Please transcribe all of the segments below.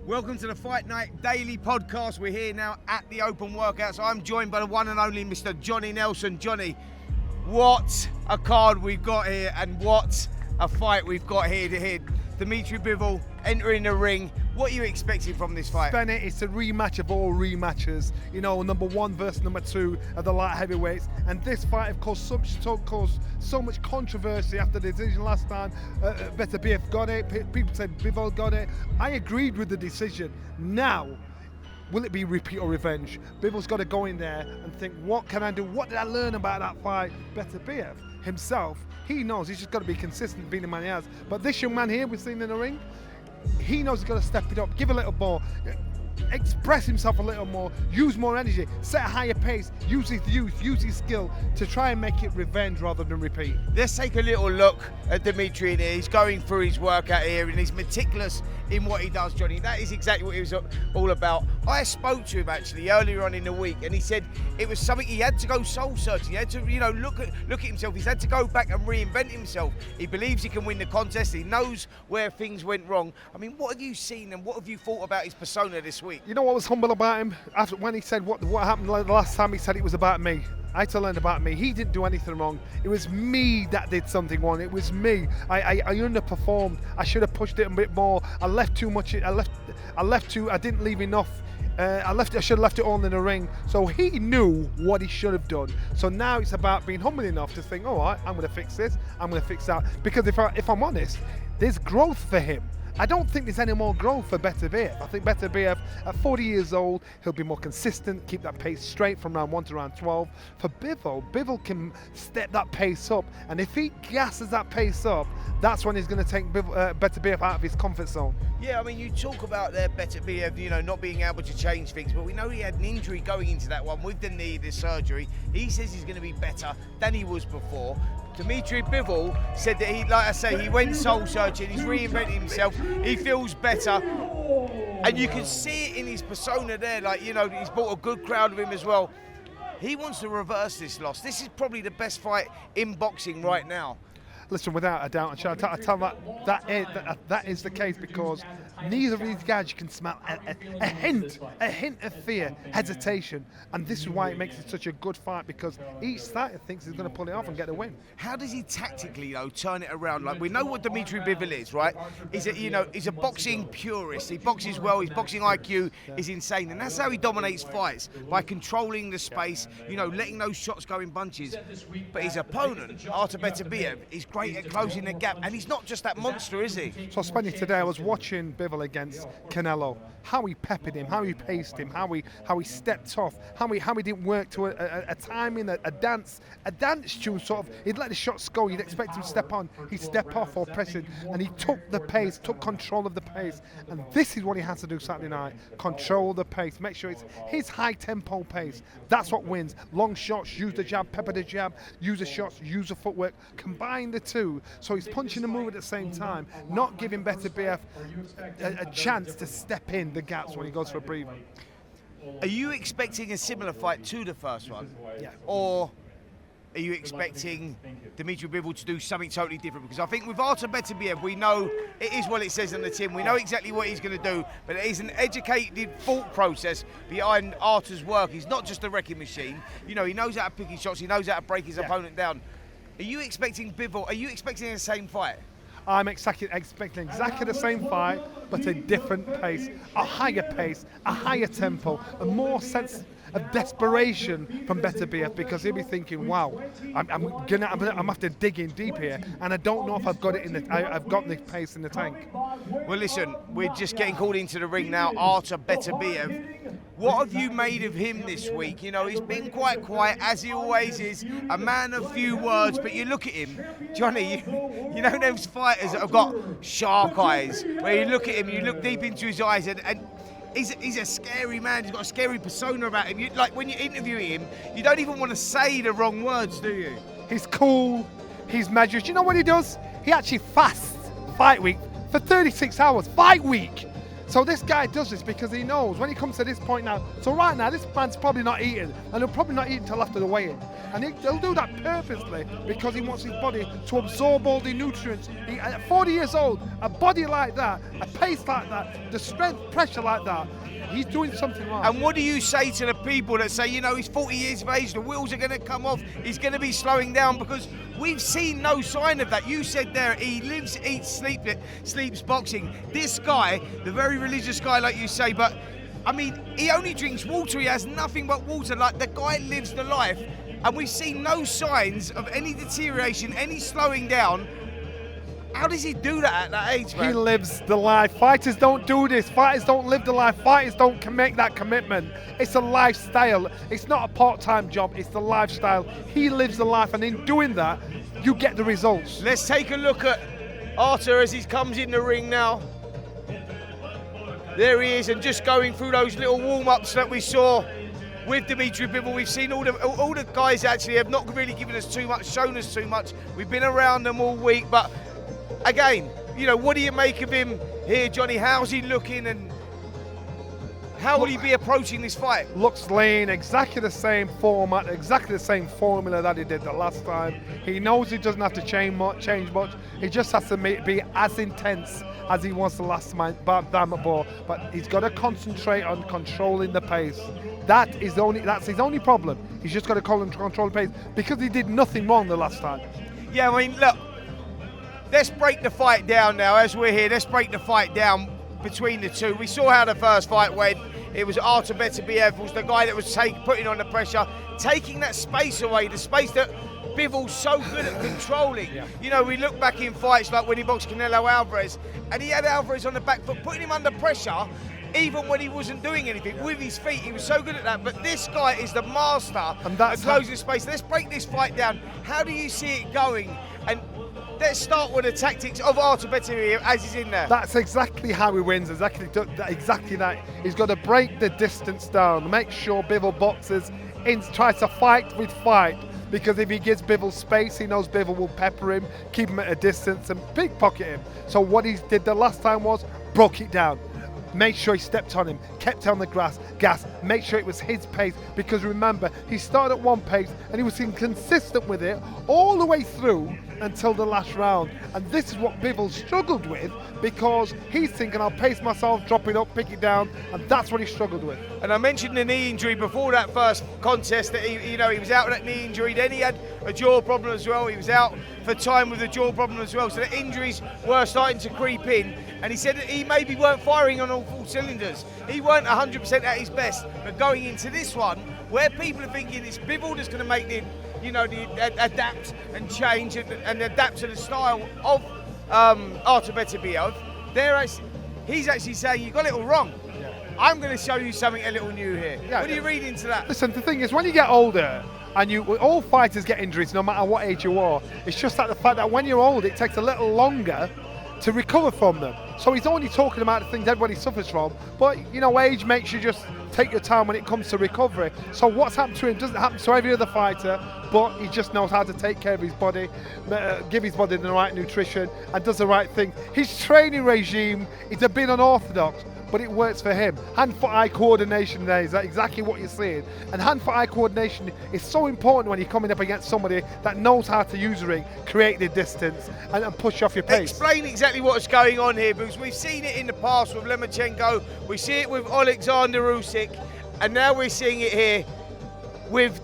Welcome to the Fight Night Daily Podcast. We're here now at the Open Workouts. I'm joined by the one and only Mr. Johnny Nelson. Johnny, what a card we've got here and what a fight we've got here to hit. Dmitry Bivol entering the ring. What are you expecting from this fight? Bennett, it's a rematch of all rematches. You know, number one versus number two of the light heavyweights. And this fight, of course, caused so much controversy after the decision last time. Beterbiev got it. People said Bivol got it. I agreed with the decision. Now, will it be repeat or revenge? Bivol's got to go in there and think, what can I do? What did I learn about that fight? Beterbiev himself, he knows he's just got to be consistent being the man he has. But this young man here we've seen in the ring, he knows he's got to step it up, give a little more, express himself a little more, use more energy, set a higher pace, use his youth, use his skill to try and make it revenge rather than repeat. Let's take a little look at Dmitry in here. He's going through his workout here and he's meticulous in what he does, Johnny. That is exactly what he was all about. I spoke to him actually earlier on in the week and he said it was something he had to go soul searching. He had to, look at himself. He's had to go back and reinvent himself. He believes he can win the contest. He knows where things went wrong. I mean, what have you seen and what have you thought about his persona this week? You know what was humble about him? After when he said what happened the last time, he said it was about me. I had to learn about me. He didn't do anything wrong. It was me that did something wrong. It was me. I underperformed. I should have pushed it a bit more. I left too much. I didn't leave enough. I should have left it all in the ring. So he knew what he should have done. So now it's about being humble enough to think, all right, I'm going to fix this. I'm going to fix that. Because if I'm honest, there's growth for him. I don't think there's any more growth for Beterbiev. I think Beterbiev, at 40 years old, he'll be more consistent, keep that pace straight from round 1 to round 12. For Bivol can step that pace up, and if he gasses that pace up, that's when he's going to take Beterbiev out of his comfort zone. Yeah, I mean, you talk about their Beterbiev, not being able to change things, but we know he had an injury going into that one with the knee, the surgery. He says he's going to be better than he was before. Dmitry Bivol said that he went soul searching, he's reinvented himself, he feels better. And you can see it in his persona there, he's brought a good crowd with him as well. He wants to reverse this loss. This is probably the best fight in boxing right now. Listen, without a doubt, I tell that is the case because neither of these guys you can smell a hint of fear, hesitation, and this is why it makes it such a good fight because each side thinks he's going to pull it off and get the win. How does he tactically turn it around? Like we know what Dmitry Bivol is, right? He's a boxing purist. He boxes well. His boxing IQ is insane, and that's how he dominates fights by controlling the space. Letting those shots go in bunches. But his opponent, Artur Beterbiev, is great at closing the gap, and he's not just that monster, is he? So Spenny, today I was watching Bivol against Canelo, how he peppered him, how he paced him, how he stepped off, how he didn't work to a timing, a dance tune sort of. He'd let the shots go, you'd expect him to step on, he'd step off or press it, and he took the pace, took control of the pace, and this is what he has to do Saturday night, control the pace, make sure it's his high tempo pace, that's what wins. Long shots, use the jab, pepper the jab, use the shots, use the footwork, combine the two, so he's punching and moving at the same time, not giving Beterbiev a chance to step in the gaps when he goes for a breather. Are you expecting a similar fight to the first one? Yeah. Or are you expecting Dmitry Bivol to do something totally different? Because I think with Artur Beterbiev, we know it is what it says on the tin. We know exactly what he's going to do, but it is an educated thought process behind Artur's work. He's not just a wrecking machine. He knows how to pick his shots. He knows how to break his opponent down. Are you expecting Bivol? Are you expecting the same fight? I'm expecting exactly the same fight, but a different pace, a higher tempo, a more sense of desperation from Beterbiev because he'll be thinking, "Wow, I'm have to dig in deep here, and I don't know if I've got it I've got the pace in the tank." Well, listen, we're just getting called into the ring now. Artur Beterbiev. What have you made of him this week? He's been quite quiet, as he always is, a man of few words, but you look at him, Johnny, you know those fighters that have got shark eyes, where you look at him, you look deep into his eyes, and he's a scary man. He's got a scary persona about him. When you interview him, you don't even want to say the wrong words, do you? He's cool, he's measured. You know what he does? He actually fasts fight week for 36 hours, fight week. So this guy does this because he knows when he comes to this point now. So right now, this man's probably not eating, and he'll probably not eat until after the weigh-in. And he'll do that purposely because he wants his body to absorb all the nutrients. At 40 years old, a body like that, a pace like that, the strength, pressure like that, he's doing something right. And what do you say to the people that say, you know, he's 40 years of age, the wheels are going to come off, he's going to be slowing down? Because we've seen no sign of that. You said there, he lives, eats, sleeps boxing. This guy, the very religious guy like you say, but I mean, he only drinks water, he has nothing but water. Like, the guy lives the life, and we've seen no signs of any deterioration, any slowing down. How does he do that at that age, man? He lives the life. Fighters don't do this. Fighters don't live the life. Fighters don't make that commitment. It's a lifestyle. It's not a part-time job. It's the lifestyle. He lives the life, and in doing that, you get the results. Let's take a look at Artur as he comes in the ring now. There he is, and just going through those little warm-ups that we saw with Dimitri Bivol. We've seen all the guys actually have not really given us too much, shown us too much. We've been around them all week, but again, you know, what do you make of him here, Johnny? How's he looking, and how will he be approaching this fight? Looks lean, exactly the same format, exactly the same formula that he did the last time. He knows he doesn't have to change much. He just has to be as intense as he was the last time, but he's got to concentrate on controlling the pace. That's his only problem. He's just got to control the pace because he did nothing wrong the last time. Yeah, I mean, look, let's break the fight down now as we're here. Let's break the fight down between the two. We saw how the first fight went. It was Artur Beterbiev was the guy that was putting on the pressure, taking that space away, the space that Bivol's so good at controlling. Yeah. You know, we look back in fights like when he boxed Canelo Alvarez, and he had Alvarez on the back foot, putting him under pressure, even when he wasn't doing anything with his feet. He was so good at that. But this guy is the master of closing space. Let's break this fight down. How do you see it going? And let's start with the tactics of Artur Beterbiev as he's in there. That's exactly how he wins, exactly that. He's got to break the distance down, make sure Bivol boxes, tries to fight with fight, because if he gives Bivol space, he knows Bivol will pepper him, keep him at a distance and pickpocket him. So what he did the last time was broke it down. Made sure he stepped on him, kept on the gas, made sure it was his pace, because remember, he started at one pace and he was inconsistent with it all the way through until the last round. And this is what Bivol struggled with, because he's thinking, I'll pace myself, drop it up, pick it down, and that's what he struggled with. And I mentioned the knee injury before that first contest, that he was out with that knee injury, then he had a jaw problem as well. He was out for time with a jaw problem as well, so the injuries were starting to creep in, and he said that he maybe weren't firing on all full cylinders. He weren't 100% at his best, but going into this one, where people are thinking it's Bivol that's going to make the adapt and change and adapt to the style of Artur Beterbiev, he's actually saying, you got it all wrong. Yeah. I'm going to show you something a little new here. Yeah, what do you read into that? Listen, the thing is, when you get older, and all fighters get injuries no matter what age you are, it's just that the fact that when you're old, it takes a little longer to recover from them. So he's only talking about the things everybody suffers from, but you know, age makes you just take your time when it comes to recovery. So what's happened to him doesn't happen to every other fighter, but he just knows how to take care of his body, give his body the right nutrition, and does the right thing. His training regime is a bit unorthodox, but it works for him. Hand-foot-eye coordination there is exactly what you're seeing. And hand-foot-eye coordination is so important when you're coming up against somebody that knows how to use the ring, create the distance, and push off your pace. Explain exactly what's going on here, because we've seen it in the past with Lomachenko, we see it with Alexander Usyk, and now we're seeing it here with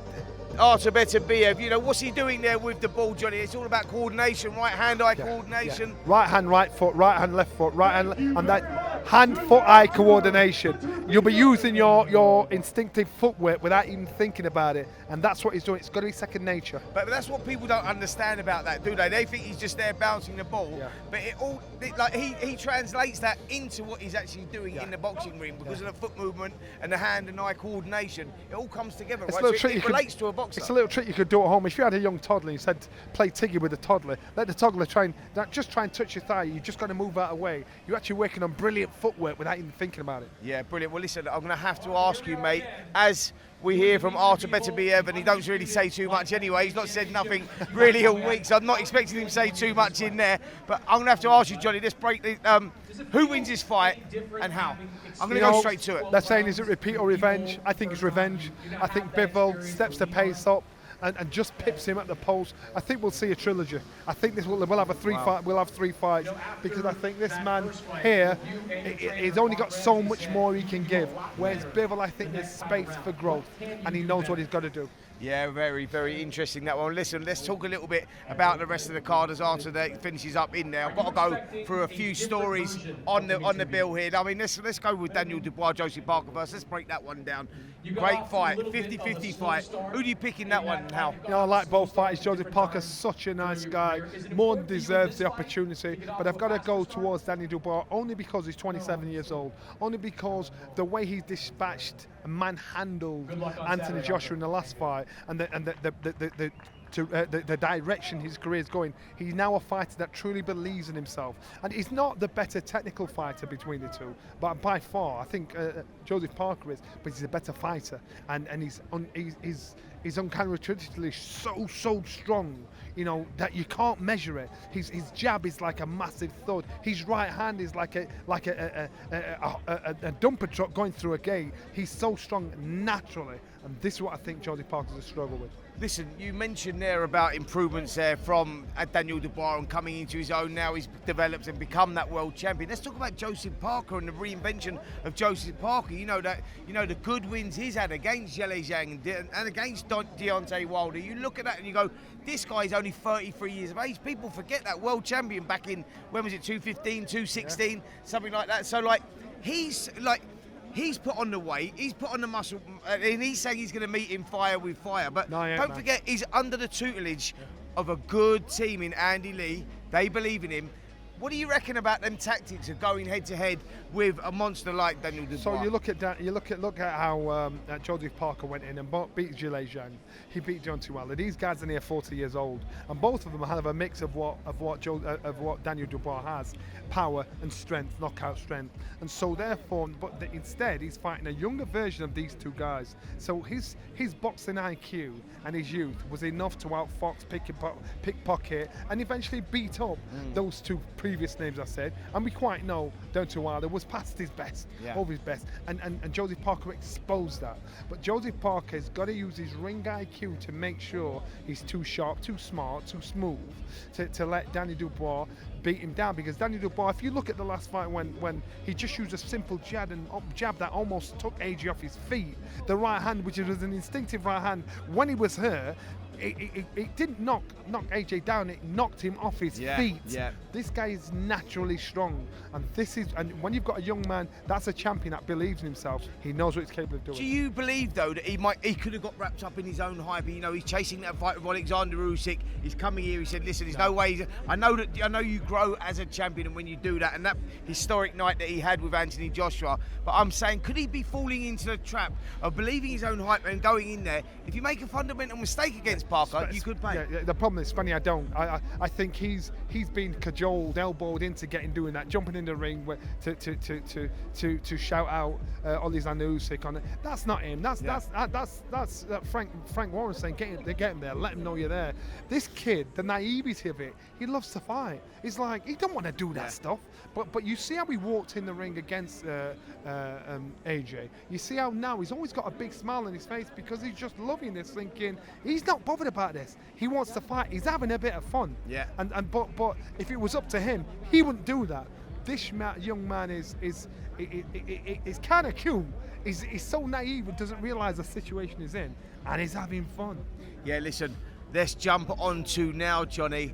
Artur Beterbiev. You know, what's he doing there with the ball, Johnny? It's all about coordination, right hand-eye coordination. Yeah. Right hand, right foot, right hand, left foot, right hand, and that hand-foot-eye coordination. You'll be using your instinctive footwork without even thinking about it, and that's what he's doing. It's got to be second nature. But that's what people don't understand about that, do they? They think he's just there bouncing the ball, but he translates that into what he's actually doing in the boxing ring, because of the foot movement and the hand and eye coordination. It all comes together, right? So it relates to a boxer. It's a little trick you could do at home. If you had a young toddler and you said play Tiggy with a toddler, let the toddler try and touch your thigh. You just got to move out of the way. You're actually working on brilliant footwork without even thinking about it. Yeah, brilliant. Well, listen, I'm going to have to ask you, mate, as we hear from Artur Beterbiev, and he don't really say too much anyway. He's not said nothing really all week, so I'm not expecting him to say too much in there. But I'm going to have to ask you, Johnny, let's break the, who wins this fight and how? I'm going to go straight to it. They're saying, is it repeat or revenge? I think it's revenge. I think Bivol steps the pace up and just pips him at the post. I think we'll see a trilogy. I think we'll have a fight. We'll have 3 fights, because I think this man here, he's only got so much more he can give. Whereas Bivol, I think there's space for growth, and he knows what he's got to do. Yeah, very, very interesting, that one. Listen, let's talk a little bit about the rest of the card as Artur finishes up in there. I've got to go through a few stories on the bill here. I mean, let's go with Daniel Dubois, Joseph Parker first. Let's break that one down. Great fight, 50-50 fight. Who do you pick in that one and how? You know, I like both fighters. Joseph Parker's such a nice guy. More than deserves the opportunity. But I've got to go towards Daniel Dubois only because he's 27 years old. Only because the way he dispatched and manhandled Anthony Joshua in the last fight, and the direction his career is going, he's now a fighter that truly believes in himself. And he's not the better technical fighter between the two, but by far, I think Joseph Parker is, but he's a better fighter. And he's uncharacteristically so strong, you know, that you can't measure it. His jab is like a massive thud. His right hand is like a dumper truck going through a gate. He's so strong naturally, and this is what I think Joseph Parker's a struggle with. Listen, you mentioned there about improvements there from Daniel Dubois and coming into his own. Now he's developed and become that world champion. Let's talk about Joseph Parker and the reinvention of Joseph Parker. You know the good wins he's had against Zhale Zhang and against Deontay Wilder. You look at that and you go, this guy's only 33 years of age. People forget that world champion back in, when was it, 215, 216, something like that. So he's put on the weight, he's put on the muscle, and he's saying he's going to meet him fire with fire. But don't forget, he's under the tutelage of a good team in Andy Lee. They believe in him. What do you reckon about them tactics of going head to head with a monster like Daniel Dubois? So you look at how Joseph Parker went in and beat Zhale Zhang. He beat Deontay Wilder. These guys are near 40 years old, and both of them have a mix of what Daniel Dubois has: power and strength, knockout strength. And so therefore, instead he's fighting a younger version of these two guys. So his boxing IQ and his youth was enough to outfox, pickpocket, and eventually beat up those two previous names I said. And we quite know Deontay Wilder was past his best, over his best, and Joseph Parker exposed that. But Joseph Parker's got to use his ring IQ to make sure he's too sharp, too smart, too smooth to let Daniel Dubois beat him down. Because Daniel Dubois, if you look at the last fight when he just used a simple jab that almost took AJ off his feet, the right hand, which was an instinctive right hand, when he was hurt, it didn't knock AJ down, it knocked him off his feet. This guy is naturally strong, and when you've got a young man that's a champion that believes in himself, he knows what he's capable of doing. Do you believe though that he could have got wrapped up in his own hype? You know, he's chasing that fight with Alexander Usyk. He's coming here. He said, "Listen, there's no way. I know you grow as a champion, and when you do that, and that historic night that he had with Anthony Joshua." But I'm saying, could he be falling into the trap of believing his own hype and going in there? If you make a fundamental mistake against Parker, you could pay. Yeah, the problem is, funny, I don't. I think he's been cajoled, elbowed into doing that, jumping in the ring to shout out Alexander Usyk on it. That's not him. That's Frank Warren saying, get him there, let him know you're there. This kid, the naivety of it, he loves to fight. He's like, he don't want to do that stuff. But you see how he walked in the ring against AJ. You see how now he's always got a big smile on his face because he's just loving this, thinking he's not bothered about this. He wants to fight. He's having a bit of fun. Yeah. But if it was up to him, he wouldn't do that. This young man is kind of cute. He's so naive and doesn't realise the situation he's in, and he's having fun. Yeah, listen, let's jump on to now, Johnny,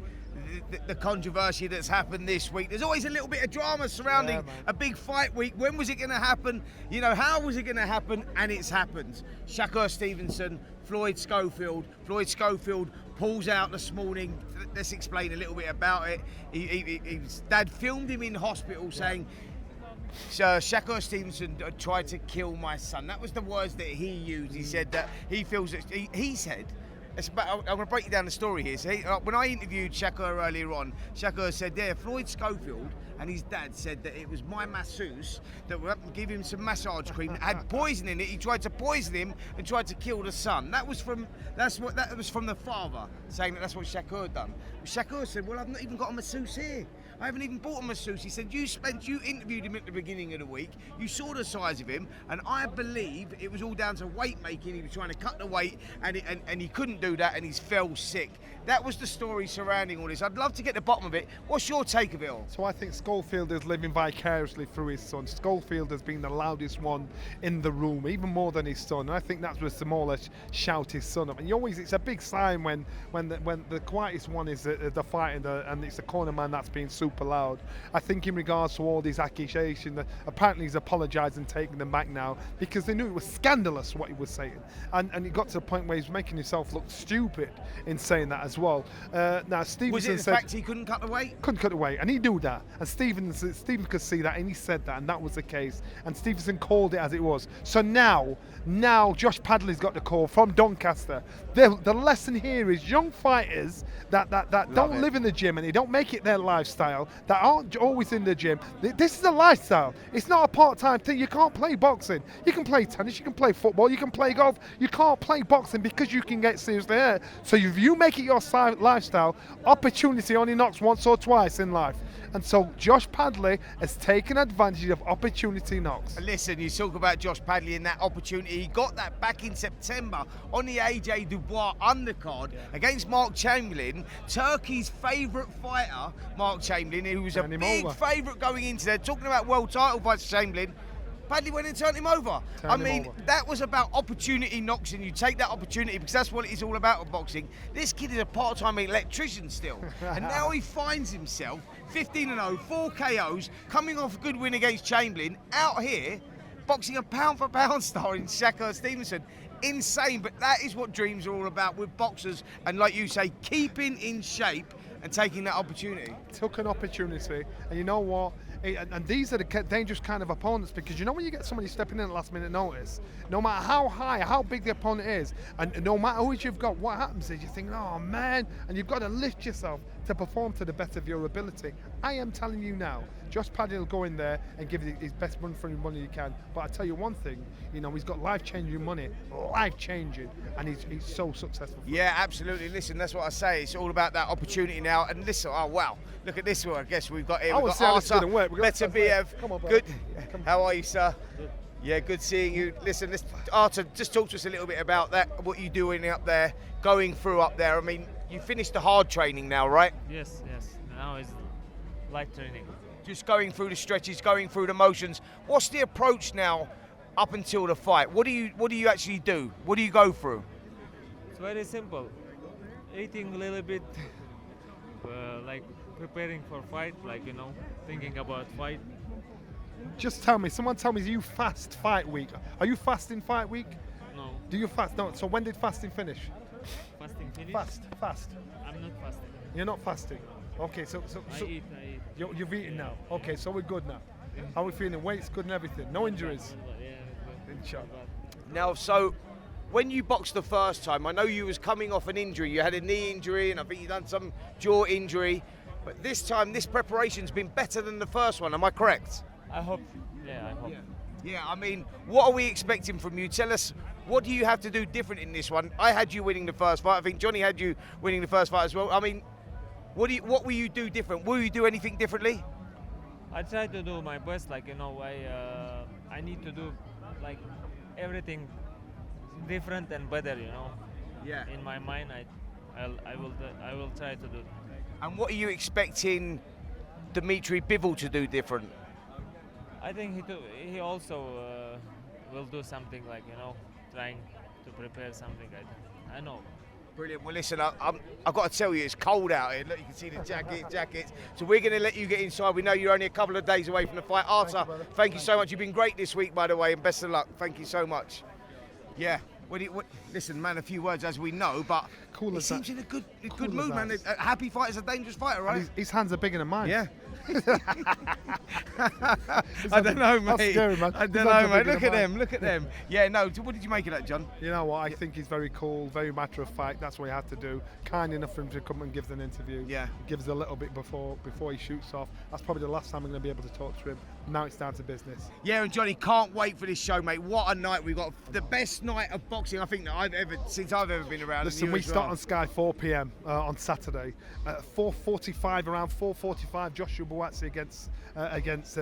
the controversy that's happened this week. There's always a little bit of drama surrounding a big fight week. When was it going to happen? You know, how was it going to happen? And it's happened. Shakur Stevenson, Floyd Schofield. Floyd Schofield pulls out this morning. Let's explain a little bit about it. His dad filmed him in hospital saying, Shakur Stevenson tried to kill my son. That was the words that he used. He said that he feels that he said I'm going to break you down the story here. So when I interviewed Shakur earlier on, Shakur said, Floyd Schofield and his dad said that it was my masseuse that would give him some massage cream that had poison in it. He tried to poison him and tried to kill the son. That was from the father saying that's what Shakur had done. But Shakur said, well, I've not even got a masseuse here. I haven't even bought a masseuse. He said, you interviewed him at the beginning of the week, you saw the size of him, and I believe it was all down to weight making. He was trying to cut the weight, and he couldn't do that, and he fell sick. That was the story surrounding all this. I'd love to get the bottom of it. What's your take of it all? So I think Schofield is living vicariously through his son. Schofield has been the loudest one in the room, even more than his son. And I think that's where Samola shout his son up. And it's a big sign when the quietest one is the fight and it's the corner man that's being super loud. I think in regards to all these accusations, apparently he's apologised and taking them back now because they knew it was scandalous what he was saying. And he got to the point where he's making himself look stupid in saying that as well. Now Stevenson was it the said fact he couldn't cut the weight? Couldn't cut the weight, and he knew that. And Stephen could see that, and he said that, and that was the case. And Stevenson called it as it was. So now Josh Padley's got the call from Doncaster. The lesson here is young fighters that don't live in the gym and they don't make it their lifestyle, that aren't always in the gym. This is a lifestyle. It's not a part-time thing. You can't play boxing. You can play tennis, you can play football, you can play golf. You can't play boxing because you can get seriously hurt. So if you make it your lifestyle, opportunity only knocks once or twice in life. And so Josh Padley has taken advantage of opportunity knocks. Listen, you talk about Josh Padley and that opportunity. He got that back in September on the AJ Dubois undercard against Mark Chamberlain, Turkey's favourite fighter, Mark Chamberlain, who was a big favourite going into there. Talking about world title fights, Chamberlain. Padley went and turned him over. That was about opportunity knocks, and you take that opportunity because that's what it is all about with boxing. This kid is a part-time electrician still, and now he finds himself 15-0, 4 KOs, coming off a good win against Chamberlain, out here boxing a pound-for-pound star in Shakur Stevenson. Insane, but that is what dreams are all about with boxers, and like you say, keeping in shape and taking that opportunity. Took an opportunity, and you know what? And these are the dangerous kind of opponents, because you know when you get somebody stepping in at last minute notice, no matter how high, how big the opponent is, and no matter who you've got, what happens is you think, oh man, and you've got to lift yourself to perform to the best of your ability. I am telling you now, Josh Padley will go in there and give his best run for his money he can. But I tell you one thing, he's got life-changing money, life-changing, and he's so successful. Yeah, absolutely. Listen, that's what I say. It's all about that opportunity now. And listen, oh wow, look at this one. I guess we've got here. We've got Artur Beterbiev. Good. How are you, sir? Good. Yeah, good seeing you. Listen, Artur, just talk to us a little bit about that. What you're doing up there, going through up there. I mean, you finished the hard training now, right? Yes. Now it's light training. Just going through the stretches, going through the motions. What's the approach now up until the fight? What do you actually do? What do you go through? It's very simple. Eating a little bit, like preparing for fight, thinking about fight. Just tell me, someone tell me, do you fast fight week? Are you fasting fight week? No. Do you fast? No. So when did fasting finish? Fasting finish? Fast. I'm not fasting. You're not fasting? Okay, so I eat. You've eaten now? Okay, so we're good now. How are we feeling? Weight's good and everything? No injuries? Yeah, Inshallah. Now, so when you boxed the first time, I know you was coming off an injury. You had a knee injury and I think you done some jaw injury. But this time, this preparation's been better than the first one. Am I correct? I hope. Yeah, I hope. Yeah, I mean, what are we expecting from you? Tell us, what do you have to do different in this one? I had you winning the first fight. I think Johnny had you winning the first fight as well. I mean, what will you do different? Will you do anything differently? I try to do my best. I need to do everything different and better. Yeah. In my mind, I will try to do. And what are you expecting Dimitri Bivol to do different? I think he also will do something trying to prepare something. I know. Brilliant. Well, listen, I've got to tell you, it's cold out here. Look, you can see the jackets. So we're going to let you get inside. We know you're only a couple of days away from the fight. Artur, thank you so much. You've been great this week, by the way, and best of luck. Thank you so much. Yeah. Listen, man, a few words as we know, but he seems in a good mood, man. A happy fighter's a dangerous fighter, right? His hands are bigger than mine. Yeah. I don't know, mate. That's scary, man. I He's don't not know, so mate. big in Look the at mind. them. Look at them. Yeah, no. What did you make of that, John? You know what? I think he's very cool, very matter of fact. That's what he had to do. Kind enough for him to come and give an interview. Yeah. Gives a little bit before he shoots off. That's probably the last time I'm going to be able to talk to him. Now it's down to business. Yeah, and Johnny, can't wait for this show, mate. What a night we got! The best night of boxing I think that I've ever been around. Listen, You we as start well. on Sky 4 p.m. On Saturday. 4:45, around 4:45, Joshua Buatsi against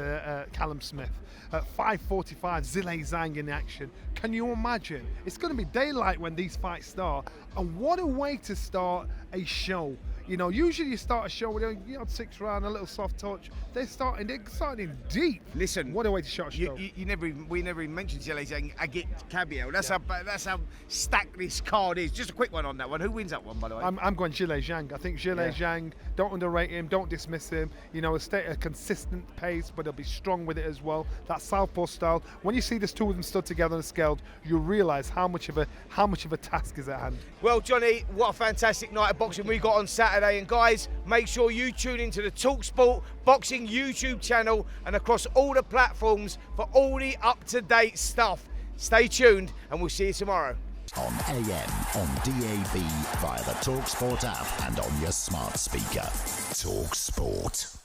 Callum Smith. At 5:45, Zhilei Zhang in action. Can you imagine? It's going to be daylight when these fights start, and what a way to start a show. You know, usually you start a show with 6 round, a little soft touch. They're starting deep. Listen, what a way to start a show. we never even mentioned Zhilei Zhang Agit Kabiel. That's how stacked this card is. Just a quick one on that one. Who wins that one, by the way? I'm going Zhilei Zhang. I think Zhilei Zhang, don't underrate him, don't dismiss him. You know, a consistent pace, but he'll be strong with it as well. That southpaw style. When you see this two of them stood together and scaled, you realise how much of a task is at hand. Well, Johnny, what a fantastic night of boxing we got on Saturday. And guys, make sure you tune into the talkSPORT Boxing YouTube channel and across all the platforms for all the up-to-date stuff. Stay tuned, and we'll see you tomorrow. On AM, on DAB, via the talkSPORT app and on your smart speaker. talkSPORT.